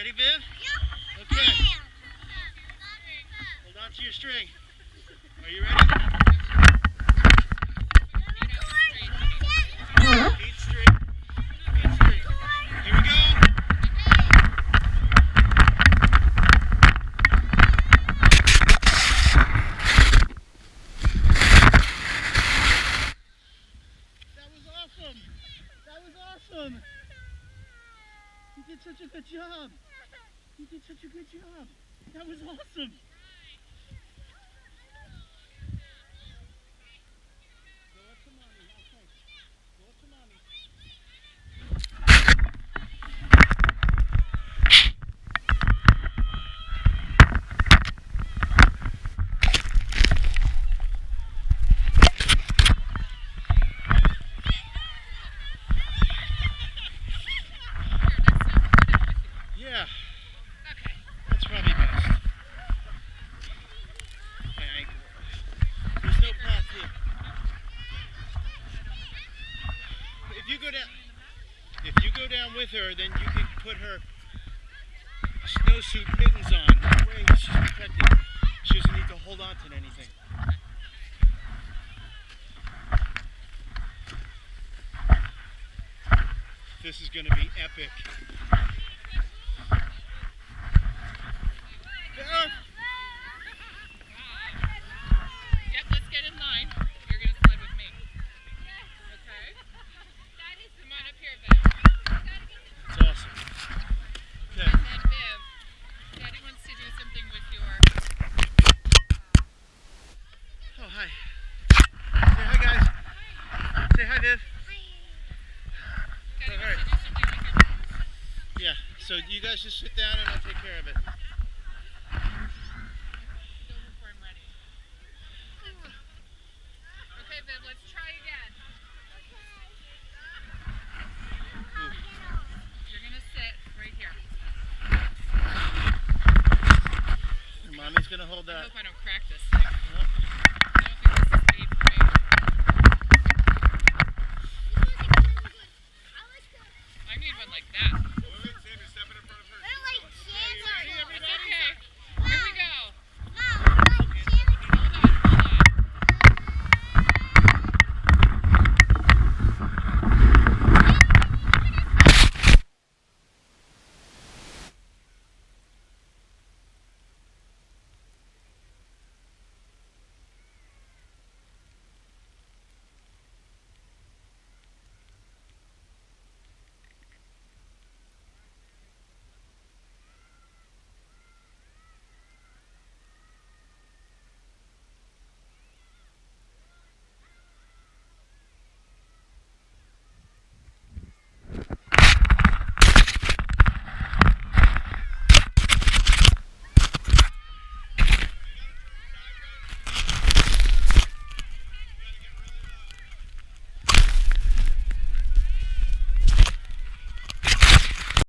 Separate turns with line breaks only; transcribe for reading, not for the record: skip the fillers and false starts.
Ready, Viv? Okay. Hold on to your string. Are you ready? Feet straight. Feet straight. Here we go. That was awesome. That was awesome. You did such a good job. You did such a good job. That was awesome. Go up to mommy. Okay. Go up to mommy. Yeah.
Okay.
That's probably best. My ankle. There's no path here. If you go down with her, then you can put her snowsuit mittens on. That way she's protected. She doesn't need to hold on to anything. This is going to be epic.
Yep, let's get in line. You're going to sled with me. Okay? Come on up here, Viv.
That's awesome. Okay.
And then Viv, Daddy wants to do something with your...
Oh, hi. Say hi, guys. Say hi, Viv.
Daddy
Alright.
wants to do something with your bones.
Yeah, so you guys just sit down and I'll take care of it.
Go before I'm ready. Okay, Viv, let's try again. You're going to sit right here.
Mommy's going to hold
I
that.
hope I don't